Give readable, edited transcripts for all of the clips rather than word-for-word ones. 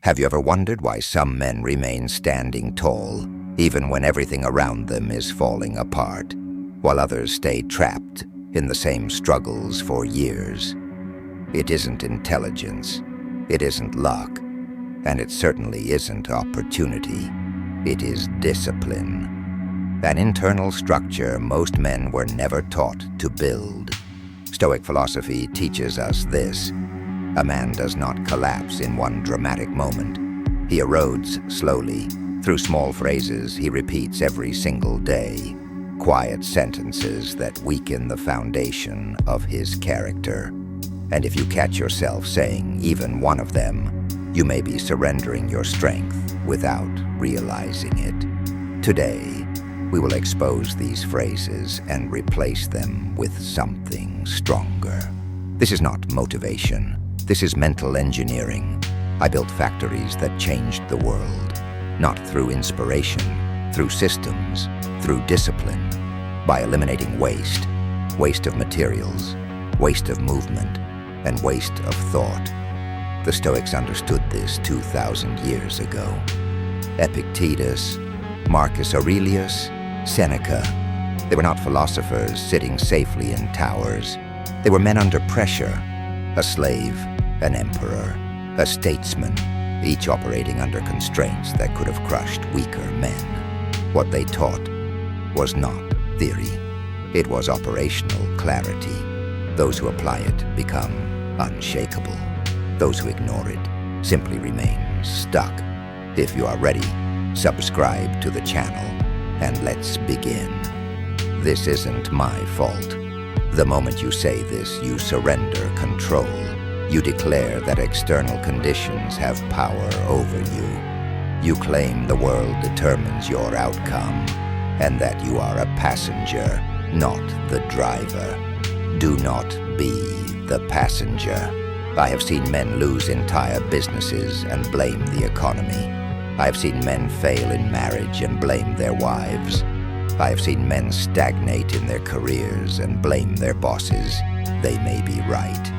Have you ever wondered why some men remain standing tall, even when everything around them is falling apart, while others stay trapped in the same struggles for years? It isn't intelligence, it isn't luck, and it certainly isn't opportunity. It is discipline. An internal structure most men were never taught to build. Stoic philosophy teaches us this. A man does not collapse in one dramatic moment. He erodes slowly. Through small phrases he repeats every single day. Quiet sentences that weaken the foundation of his character. And if you catch yourself saying even one of them, you may be surrendering your strength without realizing it. Today, we will expose these phrases and replace them with something stronger. This is not motivation. This is mental engineering. I built factories that changed the world, not through inspiration, through systems, through discipline, by eliminating waste, waste of materials, waste of movement, and waste of thought. The Stoics understood this 2,000 years ago. Epictetus, Marcus Aurelius, Seneca. They were not philosophers sitting safely in towers. They were men under pressure, a slave, an emperor, a statesman, each operating under constraints that could have crushed weaker men. What they taught was not theory. It was operational clarity. Those who apply it become unshakable. Those who ignore it simply remain stuck. If you are ready, subscribe to the channel and let's begin. This isn't my fault. The moment you say this, you surrender control. You declare that external conditions have power over you. You claim the world determines your outcome and that you are a passenger, not the driver. Do not be the passenger. I have seen men lose entire businesses and blame the economy. I have seen men fail in marriage and blame their wives. I have seen men stagnate in their careers and blame their bosses. They may be right,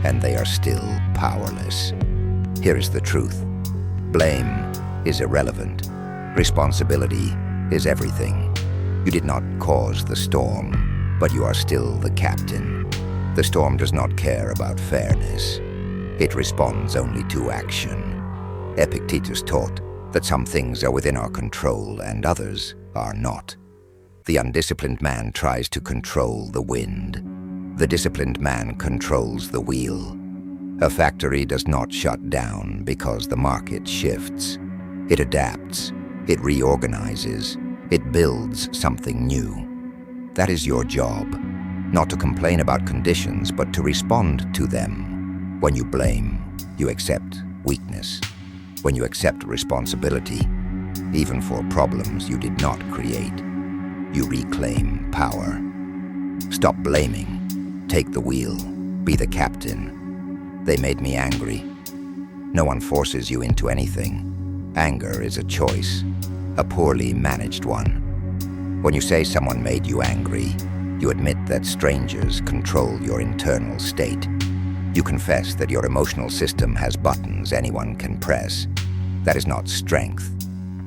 and they are still powerless. Here is the truth. Blame is irrelevant. Responsibility is everything. You did not cause the storm, but you are still the captain. The storm does not care about fairness. It responds only to action. Epictetus taught that some things are within our control and others are not. The undisciplined man tries to control the wind. The disciplined man controls the wheel. A factory does not shut down because the market shifts. It adapts. It reorganizes. It builds something new. That is your job. Not to complain about conditions, but to respond to them. When you blame, you accept weakness. When you accept responsibility, even for problems you did not create, you reclaim power. Stop blaming. Take the wheel. Be the captain. They made me angry. No one forces you into anything. Anger is a choice, a poorly managed one. When you say someone made you angry, you admit that strangers control your internal state. You confess that your emotional system has buttons anyone can press. That is not strength.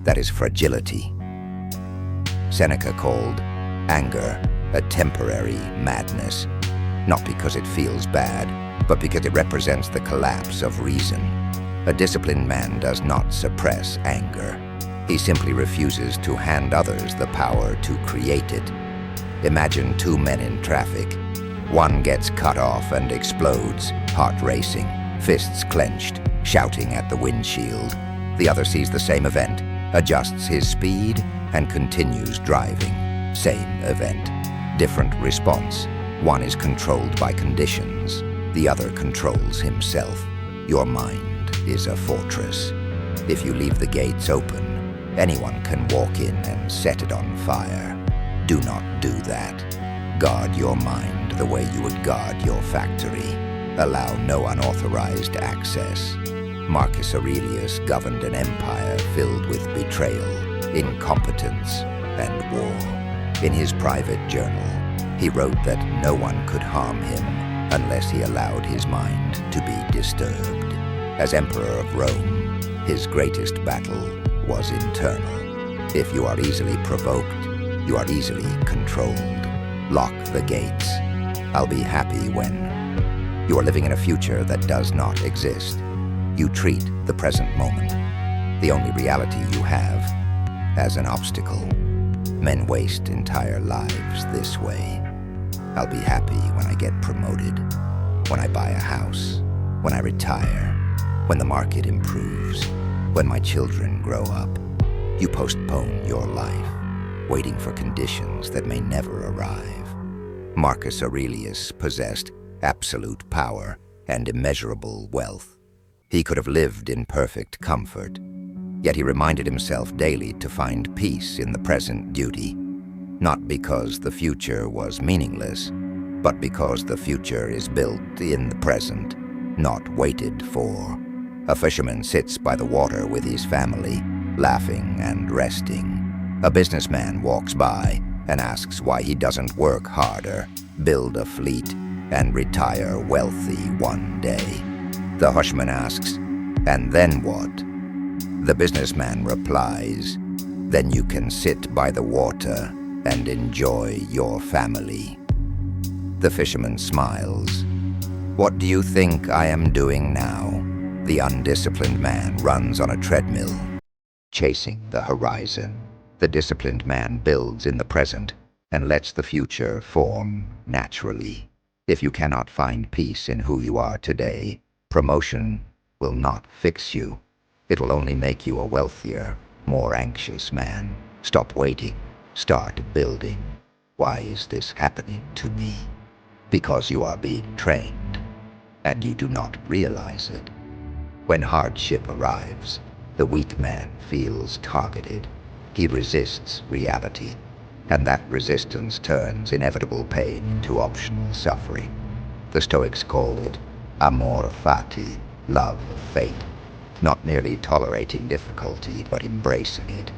That is fragility. Seneca called anger a temporary madness, not because it feels bad, but because it represents the collapse of reason. A disciplined man does not suppress anger. He simply refuses to hand others the power to create it. Imagine two men in traffic. One gets cut off and explodes, heart racing, fists clenched, shouting at the windshield. The other sees the same event, adjusts his speed, and continues driving. Same event, different response. One is controlled by conditions. The other controls himself. Your mind is a fortress. If you leave the gates open, anyone can walk in and set it on fire. Do not do that. Guard your mind the way you would guard your factory. Allow no unauthorized access. Marcus Aurelius governed an empire filled with betrayal, incompetence, and war. In his private journal, he wrote that no one could harm him unless he allowed his mind to be disturbed. As Emperor of Rome, His greatest battle was internal. If you are easily provoked, you are easily controlled. Lock the gates. I'll be happy when. You are living in a future that does not exist. You treat the present moment, the only reality you have, as an obstacle. Men waste entire lives this way. I'll be happy when I get promoted, when I buy a house, when I retire, when the market improves, when my children grow up. You postpone your life, waiting for conditions that may never arrive. Marcus Aurelius possessed absolute power and immeasurable wealth. He could have lived in perfect comfort, yet he reminded himself daily to find peace in the present duty, not because the future was meaningless, but because the future is built in the present, not waited for. A fisherman sits by the water with his family, laughing and resting. A businessman walks by and asks why he doesn't work harder, build a fleet, and retire wealthy one day. The Hushman asks, "And then what?" The businessman replies, "Then you can sit by the water and enjoy your family." The fisherman smiles. "What do you think I am doing now?" The undisciplined man runs on a treadmill, chasing the horizon. The disciplined man builds in the present and lets the future form naturally. If you cannot find peace in who you are today, promotion will not fix you. It will only make you a wealthier, more anxious man. Stop waiting. Start building. Why is this happening to me? Because you are being trained, and you do not realize it. When hardship arrives, the weak man feels targeted. He resists reality, and that resistance turns inevitable pain to optional suffering. The Stoics called it amor fati, love of fate, not merely tolerating difficulty, but embracing it,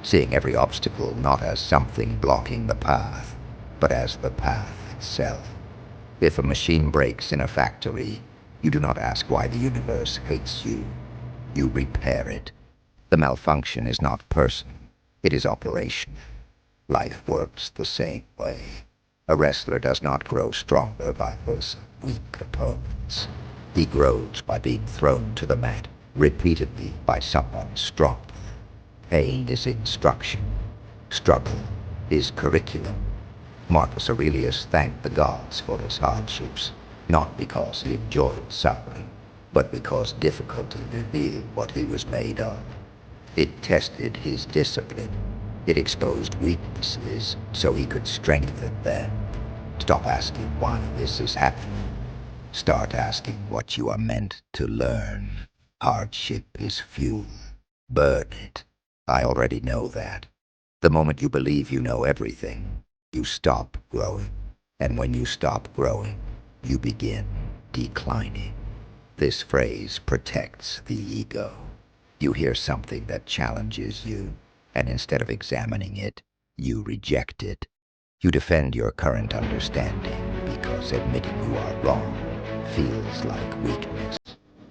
seeing every obstacle not as something blocking the path, but as the path itself. If a machine breaks in a factory, you do not ask why the universe hates you. You repair it. The malfunction is not personal, it is operation. Life works the same way. A wrestler does not grow stronger by facing weak opponents. He grows by being thrown to the mat repeatedly by someone strong. Pain is instruction. Struggle is curriculum. Marcus Aurelius thanked the gods for his hardships, not because he enjoyed suffering, but because difficulty revealed what he was made of. It tested his discipline. It exposed weaknesses so he could strengthen them. Stop asking why this is happening. Start asking what you are meant to learn. Hardship is fuel. Burn it. I already know that. The moment you believe you know everything, you stop growing. And when you stop growing, you begin declining. This phrase protects the ego. You hear something that challenges you, and instead of examining it, you reject it. You defend your current understanding because admitting you are wrong feels like weakness.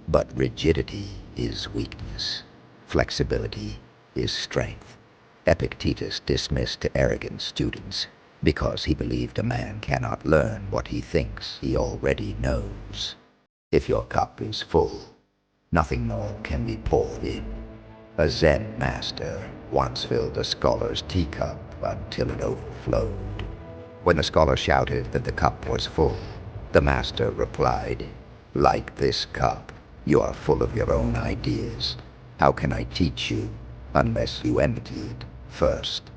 But rigidity is weakness. Flexibility is strength. Epictetus dismissed arrogant students because he believed a man cannot learn what he thinks he already knows. If your cup is full, nothing more can be poured in. A Zen master once filled a scholar's teacup until it overflowed. When the scholar shouted that the cup was full, the master replied, "Like this cup, you are full of your own ideas. How can I teach you unless you empty it first?"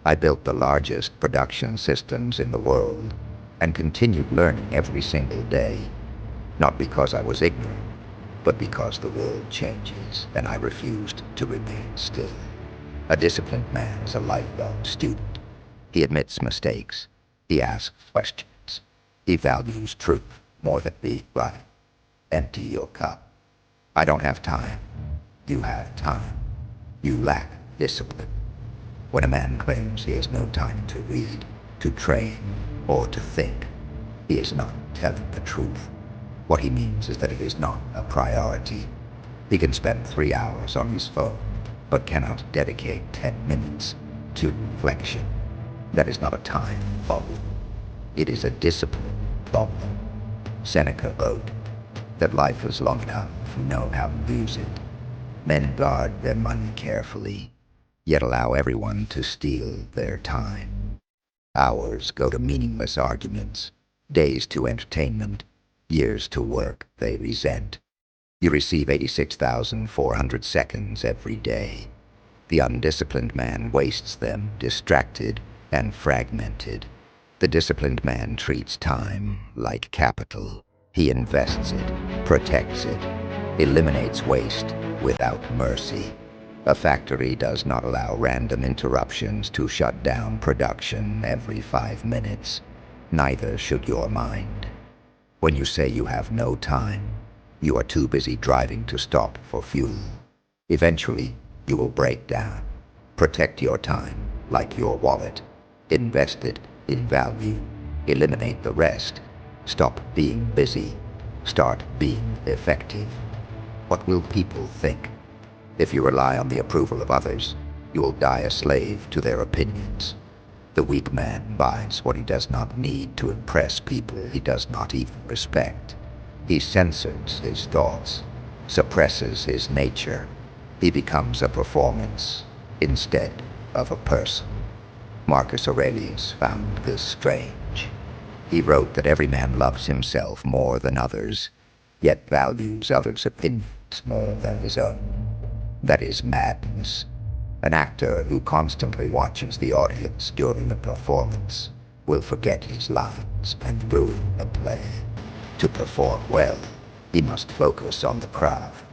I built the largest production systems in the world and continued learning every single day, not because I was ignorant, but because the world changes and I refused to remain still. A disciplined man is a lifelong student. He admits mistakes. He asks questions. He values truth more than being right. Empty your cup. I don't have time. You have time. You lack discipline. When a man claims he has no time to read, to train, or to think, he is not telling the truth. What he means is that it is not a priority. He can spend 3 hours on his phone, but cannot dedicate 10 minutes to reflection. That is not a time problem. It is a discipline problem. Seneca wrote that life is long enough to know how to use it. Men guard their money carefully, yet allow everyone to steal their time. Hours go to meaningless arguments, days to entertainment, years to work they resent. You receive 86,400 seconds every day. The undisciplined man wastes them, distracted and fragmented. The disciplined man treats time like capital. He invests it, protects it, eliminates waste without mercy. A factory does not allow random interruptions to shut down production every 5 minutes. Neither should your mind. When you say you have no time, you are too busy driving to stop for fuel. Eventually, you will break down. Protect your time like your wallet. Invest it in value. Eliminate the rest. Stop being busy. Start being effective. What will people think? If you rely on the approval of others, you will die a slave to their opinions. The weak man buys what he does not need to impress people he does not even respect. He censors his thoughts, suppresses his nature. He becomes a performance instead of a person. Marcus Aurelius found this strange. He wrote that every man loves himself more than others, yet values others' opinions more than his own. That is madness. An actor who constantly watches the audience during a performance will forget his lines and ruin the play. To perform well, he must focus on the craft,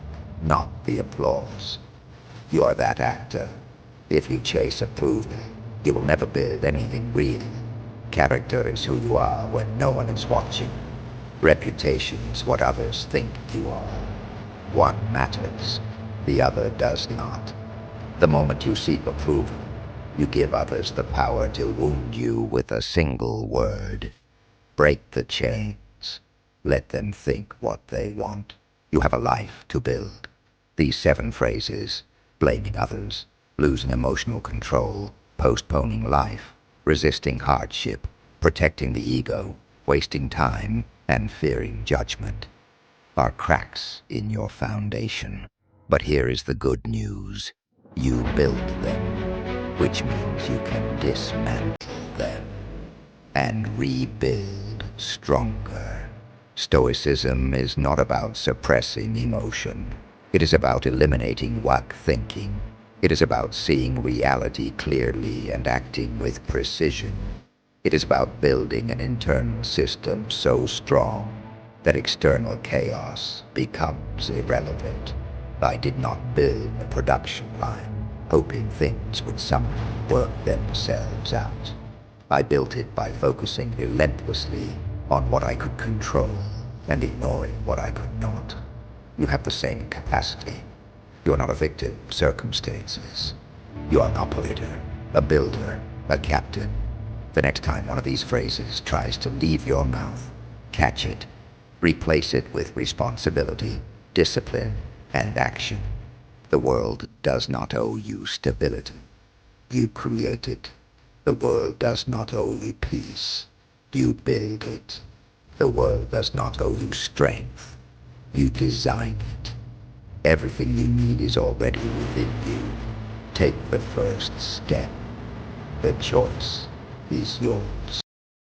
not the applause. You are that actor. If you chase approval, you will never build anything real. Character is who you are when no one is watching. Reputation is what others think you are. One matters, the other does not. The moment you seek approval, you give others the power to wound you with a single word. Break the chains. Let them think what they want. You have a life to build. These 7 phrases: blaming others, losing emotional control, postponing life, resisting hardship, protecting the ego, wasting time, and fearing judgment, are cracks in your foundation. But here is the good news. You built them, which means you can dismantle them and rebuild stronger. Stoicism is not about suppressing emotion. It is about eliminating whack thinking. It is about seeing reality clearly and acting with precision. It is about building an internal system so strong that external chaos becomes irrelevant. I did not build a production line, hoping things would somehow work themselves out. I built it by focusing relentlessly on what I could control and ignoring what I could not. You have the same capacity. You are not a victim of circumstances. You are an operator, a builder, a captain. The next time one of these phrases tries to leave your mouth, catch it. Replace it with responsibility, discipline, and action. The world does not owe you stability. You create it. The world does not owe you peace. You build it. The world does not owe you strength. You design it. Everything you need is already within you. Take the first step. The choice is yours.